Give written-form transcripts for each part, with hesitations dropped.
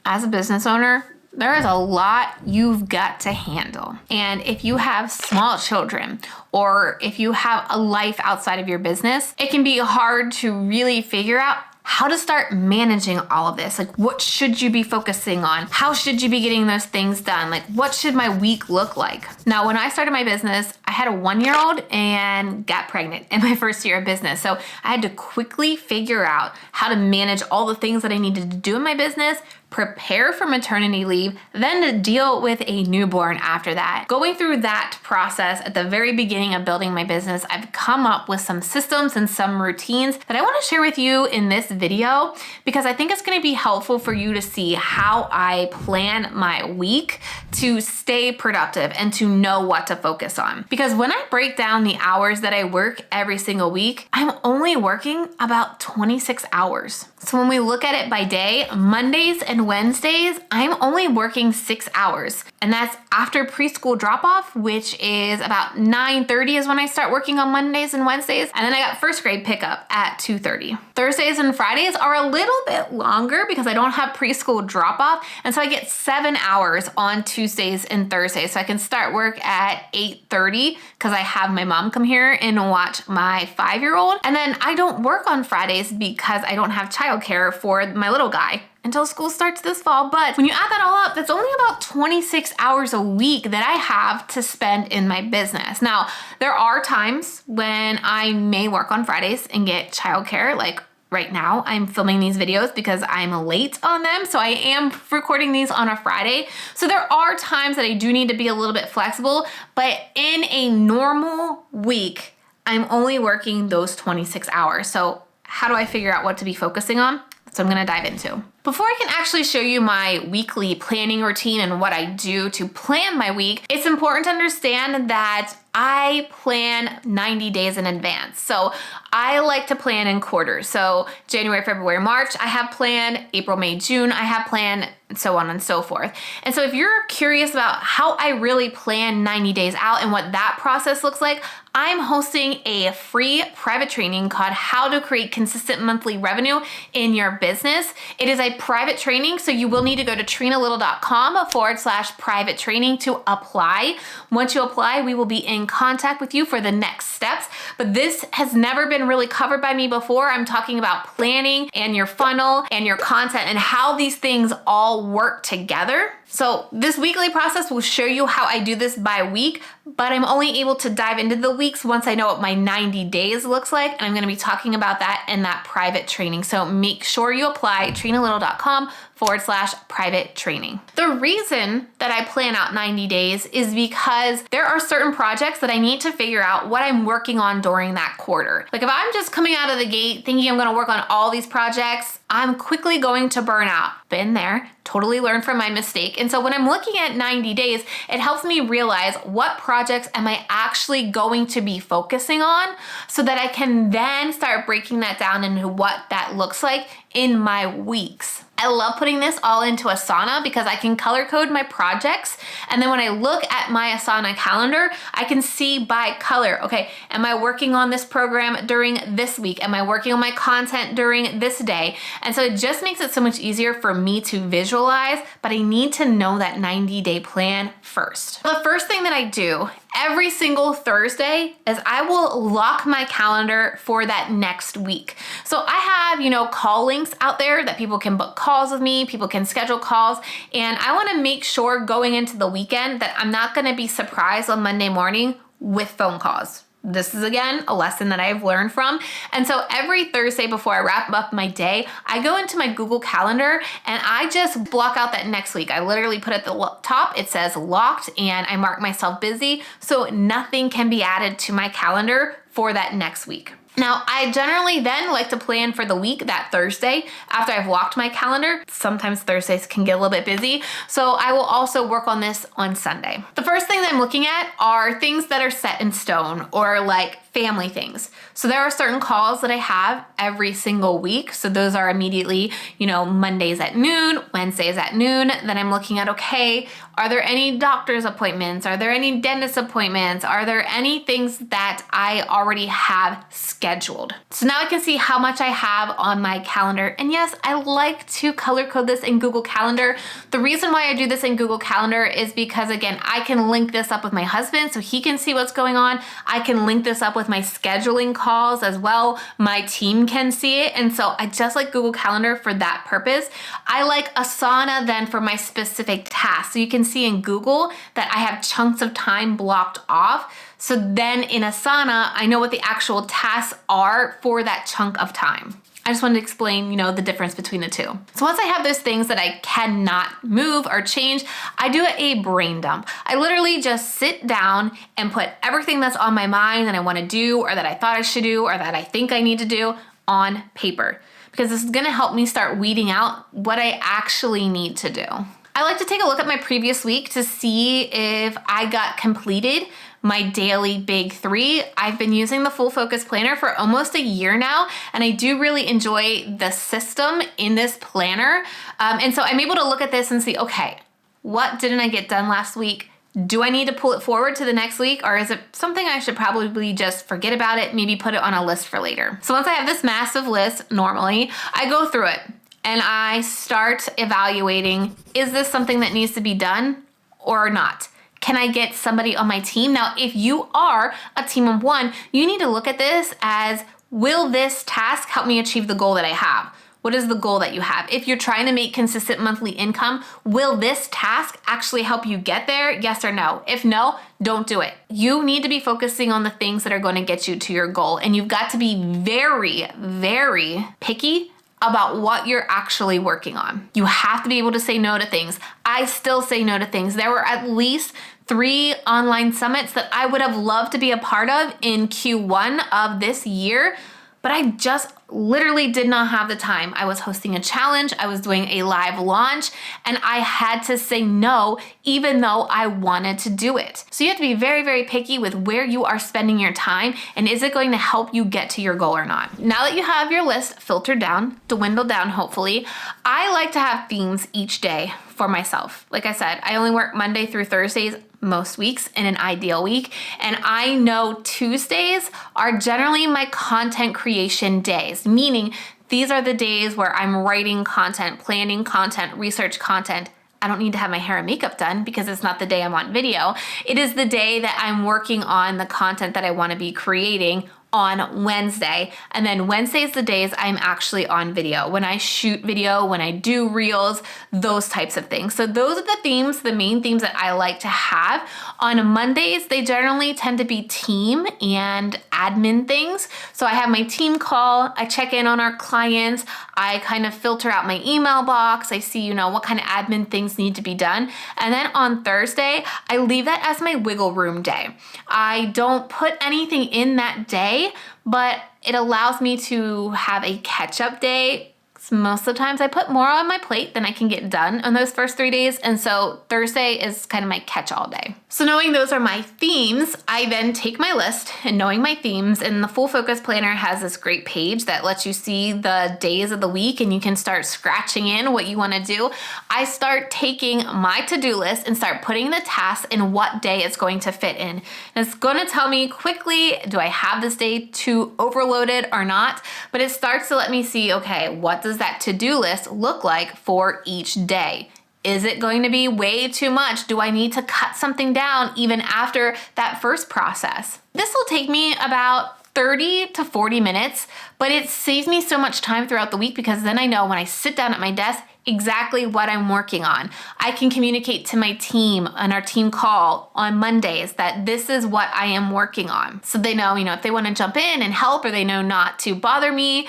as a business owner, there is a lot you've got to handle. And if you have small children, or if you have a life outside of your business, it can be hard to really figure out how to start managing all of this. Like, what should you be focusing on? How should you be getting those things done? Like, what should my week look like? Now, when I started my business, I had a 1-year-old and got pregnant in my first year of business. So I had to quickly figure out how to manage all the things that I needed to do in my business, prepare for maternity leave, then to deal with a newborn after that. Going through that process at the very beginning of building my business, I've come up with some systems and some routines that I want to share with you in this video, because I think it's going to be helpful for you to see how I plan my week to stay productive and to know what to focus on. Because when I break down the hours that I work every single week, I'm only working about 26 hours. So when we look at it by day, Mondays and Wednesdays, I'm only working 6 hours. And that's after preschool drop-off, which is about 9:30 is when I start working on Mondays and Wednesdays. And then I got first grade pickup at 2:30. Thursdays and Fridays are a little bit longer because I don't have preschool drop-off. And so I get 7 hours on Tuesdays and Thursdays. So I can start work at 8:30 because I have my mom come here and watch my 5-year-old. And then I don't work on Fridays because I don't have childcare for my little guy until school starts this fall. But when you add that all up, that's only about 26 hours a week that I have to spend in my business. Now, there are times when I may work on Fridays and get childcare. Like right now, I'm filming these videos because I'm late on them. So I am recording these on a Friday. So there are times that I do need to be a little bit flexible, but in a normal week, I'm only working those 26 hours. So how do I figure out what to be focusing on? So I'm gonna dive into. Before I can actually show you my weekly planning routine and what I do to plan my week, it's important to understand that I plan 90 days in advance. So I like to plan in quarters. So January, February, March, I have planned. April, May, June, I have planned, and so on and so forth. And so if you're curious about how I really plan 90 days out and what that process looks like, I'm hosting a free private training called How to Create Consistent Monthly Revenue in Your Business. It is a private training, so you will need to go to trinalittle.com/private training to apply. Once you apply, we will be in contact with you for the next steps. But this has never been really covered by me before. I'm talking about planning and your funnel and your content and how these things all work together. So this weekly process will show you how I do this by week, but I'm only able to dive into the weeks once I know what my 90 days looks like. And I'm gonna be talking about that in that private training. So make sure you apply trinalittle.com/private training. The reason that I plan out 90 days is because there are certain projects that I need to figure out what I'm working on during that quarter. Like if I'm just coming out of the gate thinking I'm gonna work on all these projects, I'm quickly going to burn out. Been there, totally learned from my mistake. And so when I'm looking at 90 days, it helps me realize what projects am I actually going to be focusing on so that I can then start breaking that down into what that looks like in my weeks. I love putting this all into Asana because I can color code my projects. And then when I look at my Asana calendar, I can see by color, okay, am I working on this program during this week? Am I working on my content during this day? And so it just makes it so much easier for me to visualize, but I need to know that 90-day plan first. The first thing that I do every single Thursday is I will lock my calendar for that next week. So I have, call links out there that people can book calls with me, people can schedule calls, and I wanna make sure going into the weekend that I'm not gonna be surprised on Monday morning with phone calls. This is, again, a lesson that I've learned from. And so every Thursday before I wrap up my day, I go into my Google Calendar and I just block out that next week. I literally put at the top, it says locked, and I mark myself busy so nothing can be added to my calendar for that next week. Now, I generally then like to plan for the week that Thursday after I've locked my calendar. Sometimes Thursdays can get a little bit busy, so I will also work on this on Sunday. The first thing that I'm looking at are things that are set in stone, or like family things. So there are certain calls that I have every single week. So those are immediately, Mondays at noon, Wednesdays at noon. Then I'm looking at, okay, are there any doctor's appointments? Are there any dentist appointments? Are there any things that I already have scheduled? So now I can see how much I have on my calendar. And yes, I like to color code this in Google Calendar. The reason why I do this in Google Calendar is because, again, I can link this up with my husband so he can see what's going on. I can link this up with my scheduling calls as well. My team can see it. And so I just like Google Calendar for that purpose. I like Asana then for my specific tasks. So you can see in Google that I have chunks of time blocked off. So then in Asana, I know what the actual tasks are for that chunk of time. I just wanted to explain, the difference between the two. So once I have those things that I cannot move or change, I do a brain dump. I literally just sit down and put everything that's on my mind that I want to do or that I thought I should do or that I think I need to do on paper, because this is going to help me start weeding out what I actually need to do. I like to take a look at my previous week to see if I got completed my daily big 3. I've been using the Full Focus Planner for almost a year now, and I do really enjoy the system in this planner. And so I'm able to look at this and see, okay, what didn't I get done last week? Do I need to pull it forward to the next week, or is it something I should probably just forget about it, maybe put it on a list for later? So once I have this massive list, normally, I go through it and I start evaluating, is this something that needs to be done or not? Can I get somebody on my team? Now, if you are a team of 1, you need to look at this as, will this task help me achieve the goal that I have? What is the goal that you have? If you're trying to make consistent monthly income, will this task actually help you get there? Yes or no? If no, don't do it. You need to be focusing on the things that are going to get you to your goal. And you've got to be very, very picky about what you're actually working on. You have to be able to say no to things. I still say no to things. There were at least 3 online summits that I would have loved to be a part of in Q1 of this year, but I just literally did not have the time. I was hosting a challenge, I was doing a live launch, and I had to say no, even though I wanted to do it. So you have to be very, very picky with where you are spending your time, and is it going to help you get to your goal or not? Now that you have your list filtered down, dwindled down hopefully, I like to have themes each day for myself. Like I said, I only work Monday through Thursdays most weeks in an ideal week. And I know Tuesdays are generally my content creation days, meaning these are the days where I'm writing content, planning content, research content. I don't need to have my hair and makeup done because it's not the day I'm on video. It is the day that I'm working on the content that I want to be creating on Wednesday. And then Wednesday is the days I'm actually on video. When I shoot video, when I do reels, those types of things. So those are the themes, the main themes that I like to have. On Mondays, they generally tend to be team and admin things. So I have my team call, I check in on our clients, I kind of filter out my email box, I see, what kind of admin things need to be done. And then on Thursday, I leave that as my wiggle room day. I don't put anything in that day, but it allows me to have a catch-up day. Most of the times I put more on my plate than I can get done on those first 3 days. And so Thursday is kind of my catch-all day. So knowing those are my themes, I then take my list and knowing my themes, and the Full Focus Planner has this great page that lets you see the days of the week and you can start scratching in what you want to do. I start taking my to-do list and start putting the tasks in what day it's going to fit in. And it's going to tell me quickly, do I have this day too overloaded or not? But it starts to let me see, okay, what does that to-do list look like for each day? Is it going to be way too much? Do I need to cut something down even after that first process? This will take me about 30 to 40 minutes, but it saves me so much time throughout the week because then I know when I sit down at my desk exactly what I'm working on. I can communicate to my team on our team call on Mondays that this is what I am working on. So they know, if they want to jump in and help, or they know not to bother me.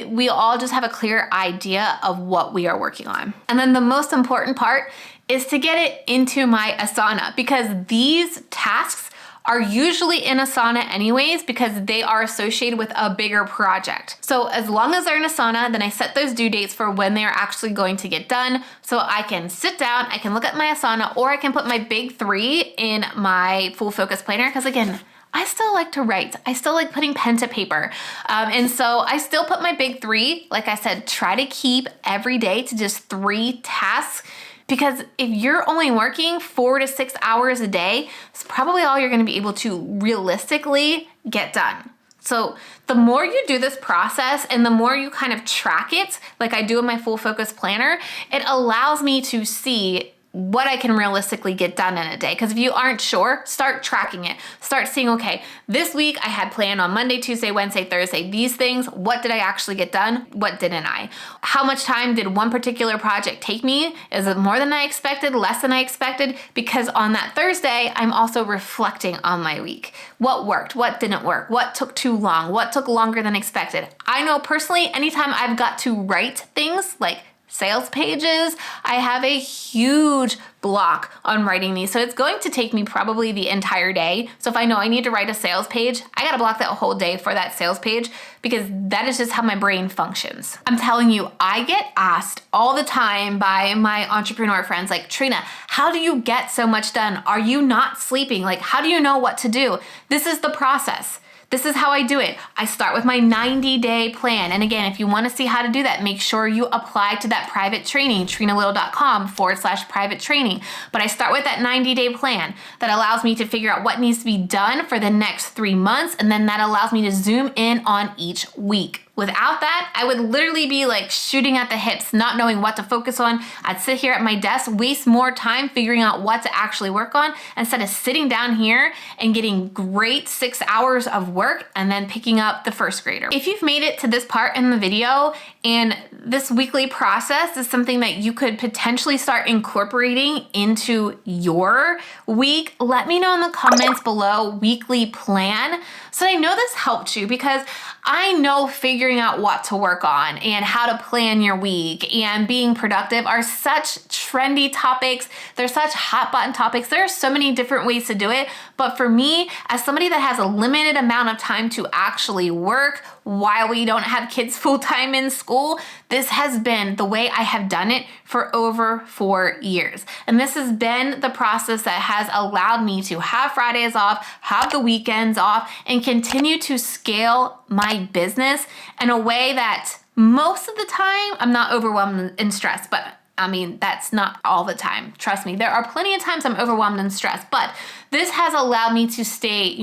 We all just have a clear idea of what we are working on. And then the most important part is to get it into my Asana, because these tasks are usually in Asana anyways because they are associated with a bigger project. So as long as they're in Asana, then I set those due dates for when they're actually going to get done. So I can sit down, I can look at my Asana, or I can put my big 3 in my Full Focus Planner because again, I still like to write. I still like putting pen to paper. And so I still put my big 3. Like I said, try to keep every day to just 3 tasks. Because if you're only working 4 to 6 hours a day, it's probably all you're going to be able to realistically get done. So the more you do this process and the more you kind of track it, like I do in my Full Focus Planner, it allows me to see what I can realistically get done in a day. Because if you aren't sure, start tracking it. Start seeing, okay, this week I had planned on Monday, Tuesday, Wednesday, Thursday, these things. What did I actually get done? What didn't I? How much time did one particular project take me? Is it more than I expected, less than I expected? Because on that Thursday, I'm also reflecting on my week. What worked? What didn't work? What took too long? What took longer than expected? I know personally, anytime I've got to write things like sales pages, I have a huge block on writing these. So it's going to take me probably the entire day. So if I know I need to write a sales page, I gotta block that whole day for that sales page because that is just how my brain functions. I'm telling you, I get asked all the time by my entrepreneur friends like, Trina, how do you get so much done? Are you not sleeping? Like, how do you know what to do? This is the process. This is how I do it. I start with my 90-day plan. And again, if you want to see how to do that, make sure you apply to that private training, trinalittle.com/private training. But I start with that 90-day plan that allows me to figure out what needs to be done for the next 3 months. And then that allows me to zoom in on each week. Without that, I would literally be like shooting at the hips, not knowing what to focus on. I'd sit here at my desk, waste more time figuring out what to actually work on instead of sitting down here and getting great 6 hours of work and then picking up the first grader. If you've made it to this part in the video and this weekly process is something that you could potentially start incorporating into your week, let me know in the comments below, weekly plan, so I know this helped you, because I know figuring out what to work on and how to plan your week and being productive are such trendy topics. They're such hot button topics. There are so many different ways to do it. But for me, as somebody that has a limited amount of time to actually work while we don't have kids full time in school, this has been the way I have done it for over 4 years. And this has been the process that has allowed me to have Fridays off, have the weekends off, and continue to scale my business in a way that most of the time I'm not overwhelmed and stressed. But I mean, that's not all the time. Trust me, there are plenty of times I'm overwhelmed and stressed, but this has allowed me to stay,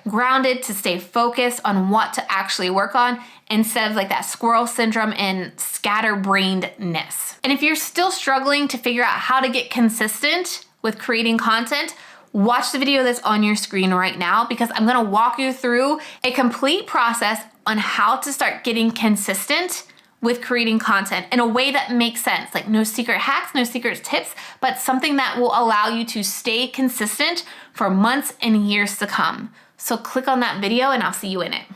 grounded, to stay focused on what to actually work on instead of like that squirrel syndrome and scatterbrainedness. And if you're still struggling to figure out how to get consistent with creating content, watch the video that's on your screen right now, because I'm gonna walk you through a complete process on how to start getting consistent with creating content in a way that makes sense. Like no secret hacks, no secret tips, but something that will allow you to stay consistent for months and years to come. So click on that video and I'll see you in it.